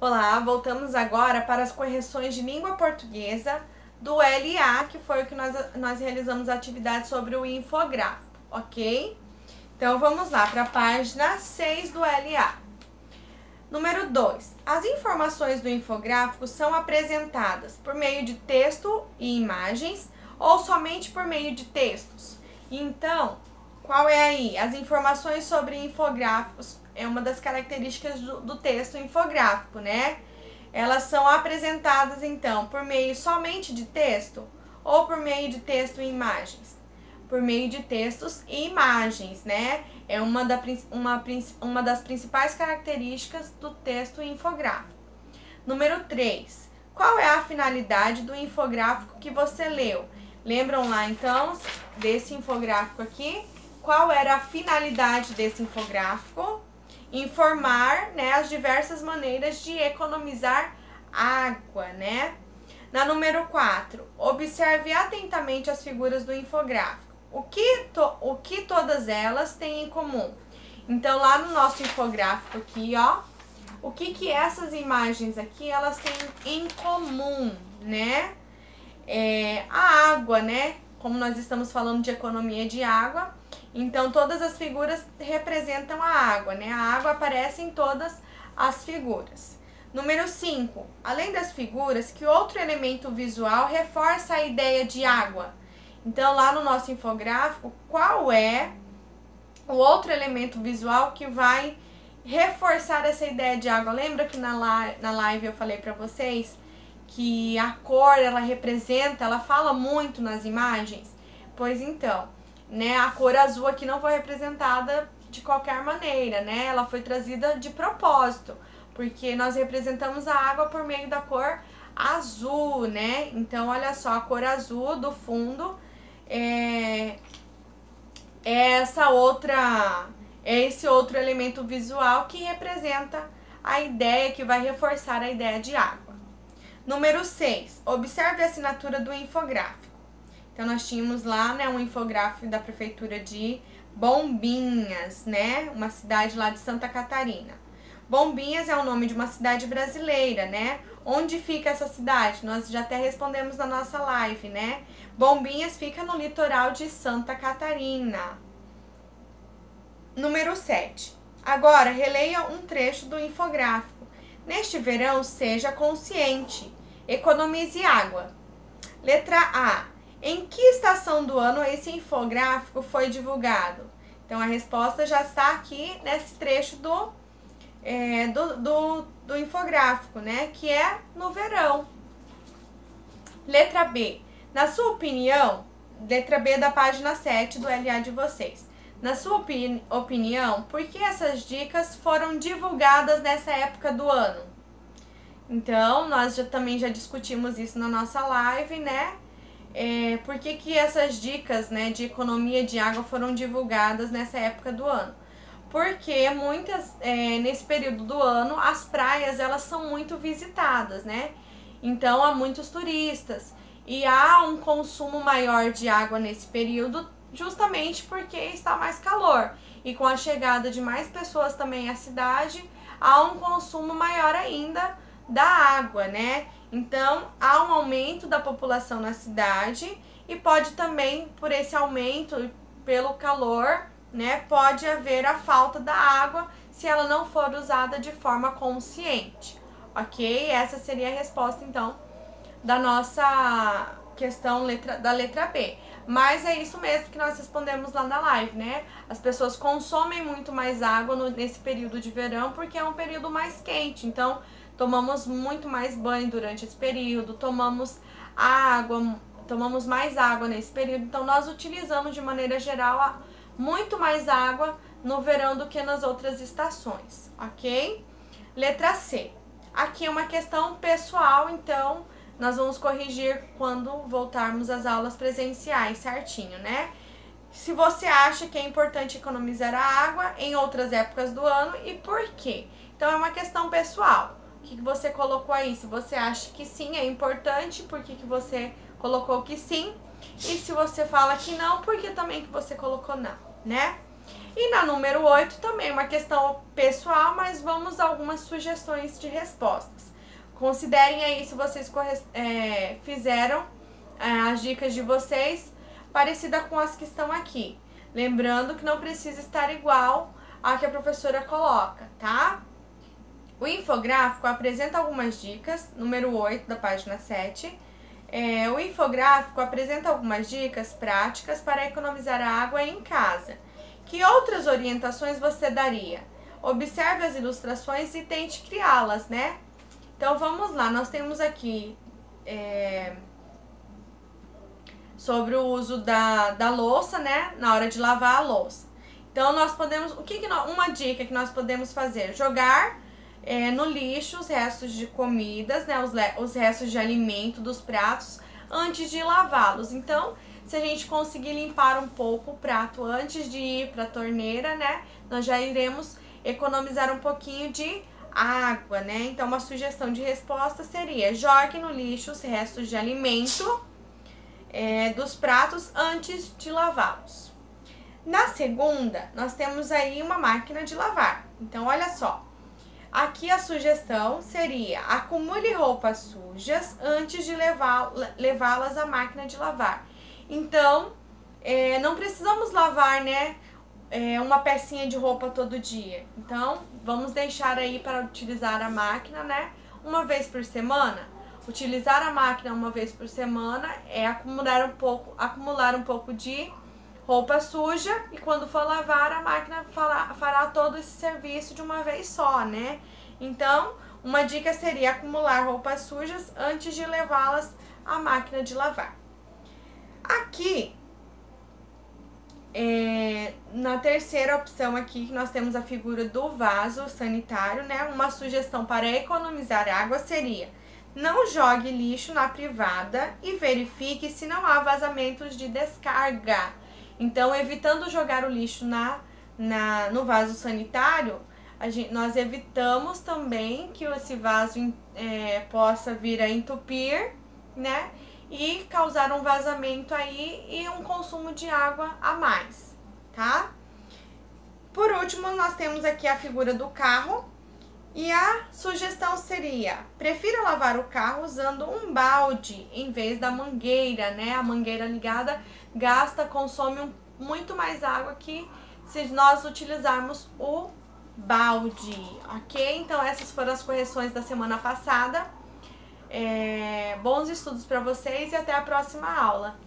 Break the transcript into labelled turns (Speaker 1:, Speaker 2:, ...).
Speaker 1: Olá, voltamos agora para as correções de língua portuguesa do LA, que foi o que nós realizamos a atividade sobre o infográfico, ok? Então vamos lá para a página 6 do LA. Número 2. As informações do infográfico são apresentadas por meio de texto e imagens ou somente por meio de textos? Então, qual é aí? As informações sobre infográficos é uma das características do texto infográfico, né? Elas são apresentadas, então, por meio somente de texto ou por meio de texto e imagens? Por meio de textos e imagens, né? É uma das principais características do texto infográfico. Número 3. Qual é a finalidade do infográfico que você leu? Lembram lá, então, desse infográfico aqui? Qual era a finalidade desse infográfico? Informar, né, as diversas maneiras de economizar água, né? Na número 4, observe atentamente as figuras do infográfico. O que todas elas têm em comum? Então, lá no nosso infográfico aqui, ó, o que essas imagens aqui, elas têm em comum, né? A água, né? Como nós estamos falando de economia de água, então todas as figuras representam a água, né? A água aparece em todas as figuras. Número 5. Além das figuras, que outro elemento visual reforça a ideia de água? Então, lá no nosso infográfico, qual é o outro elemento visual que vai reforçar essa ideia de água? Lembra que na live eu falei para vocês que a cor, ela representa, ela fala muito nas imagens? Pois então, né, a cor azul aqui não foi representada de qualquer maneira, né? Ela foi trazida de propósito, porque nós representamos a água por meio da cor azul, né? Então, olha só, a cor azul do fundo é esse outro elemento visual que representa a ideia, que vai reforçar a ideia de água. Número 6. Observe a assinatura do infográfico. Então, nós tínhamos lá, né, um infográfico da prefeitura de Bombinhas, né? Uma cidade lá de Santa Catarina. Bombinhas é o nome de uma cidade brasileira, né? Onde fica essa cidade? Nós já até respondemos na nossa live, né? Bombinhas fica no litoral de Santa Catarina. Número 7. Agora, releia um trecho do infográfico. Neste verão, seja consciente. Economize água. Letra A. Em que estação do ano esse infográfico foi divulgado? Então, a resposta já está aqui nesse trecho do infográfico, né? Que é no verão. Letra B. Na sua opinião, letra B da página 7 do LA de vocês. Na sua opinião, por que essas dicas foram divulgadas nessa época do ano? Então, nós também já discutimos isso na nossa live, né? Por que essas dicas, né, de economia de água foram divulgadas nessa época do ano? Porque nesse período do ano, as praias, elas são muito visitadas, né? Então, há muitos turistas e há um consumo maior de água nesse período, justamente porque está mais calor. E com a chegada de mais pessoas também à cidade, há um consumo maior ainda da água, né? Então, há um aumento da população na cidade e pode também, por esse aumento, pelo calor, né, pode haver a falta da água se ela não for usada de forma consciente, ok? Essa seria a resposta, então, da nossa questão da letra B. Mas é isso mesmo que nós respondemos lá na live, né? As pessoas consomem muito mais água nesse período de verão porque é um período mais quente, então tomamos muito mais banho durante esse período, tomamos mais água nesse período, então nós utilizamos de maneira geral muito mais água no verão do que nas outras estações, ok? Letra C. Aqui é uma questão pessoal, então nós vamos corrigir quando voltarmos às aulas presenciais, certinho, né? Se você acha que é importante economizar a água em outras épocas do ano e por quê? Então é uma questão pessoal. O que você colocou aí? Se você acha que sim, é importante, por que você colocou que sim? E se você fala que não, por que também que você colocou não, né? E na número 8 também uma questão pessoal, mas vamos a algumas sugestões de respostas. Considerem aí se vocês fizeram as dicas de vocês parecida com as que estão aqui. Lembrando que não precisa estar igual a que a professora coloca, tá? O infográfico apresenta algumas dicas, número 8 da página 7. O infográfico apresenta algumas dicas práticas para economizar água em casa. Que outras orientações você daria? Observe as ilustrações e tente criá-las, né? Então vamos lá, nós temos aqui sobre o uso da louça, né? Na hora de lavar a louça. Então nós podemos, uma dica que nós podemos fazer? Jogar no lixo os restos de comidas, né? Os restos de alimento dos pratos antes de lavá-los. Então, se a gente conseguir limpar um pouco o prato antes de ir para a torneira, né? Nós já iremos economizar um pouquinho de água, né? Então, uma sugestão de resposta seria: jogue no lixo os restos de alimento dos pratos antes de lavá-los. Na segunda, nós temos aí uma máquina de lavar. Então, olha só. Aqui a sugestão seria: acumule roupas sujas antes de levá-las à máquina de lavar. Então, não precisamos lavar, né, uma pecinha de roupa todo dia. Então, vamos deixar aí para utilizar a máquina, né, uma vez por semana. Utilizar a máquina uma vez por semana é acumular um pouco de roupa suja, e quando for lavar, a máquina fará todo esse serviço de uma vez só, né? Então, uma dica seria acumular roupas sujas antes de levá-las à máquina de lavar. Aqui, na terceira opção aqui, que nós temos a figura do vaso sanitário, né? Uma sugestão para economizar água seria: não jogue lixo na privada e verifique se não há vazamentos de descarga. Então, evitando jogar o lixo no vaso sanitário, nós evitamos também que esse vaso possa vir a entupir, né? E causar um vazamento aí e um consumo de água a mais, tá? Por último, nós temos aqui a figura do carro. E a sugestão seria: prefira lavar o carro usando um balde em vez da mangueira, né? A mangueira ligada consome muito mais água que se nós utilizarmos o balde, ok? Então essas foram as correções da semana passada. Bons estudos para vocês e até a próxima aula.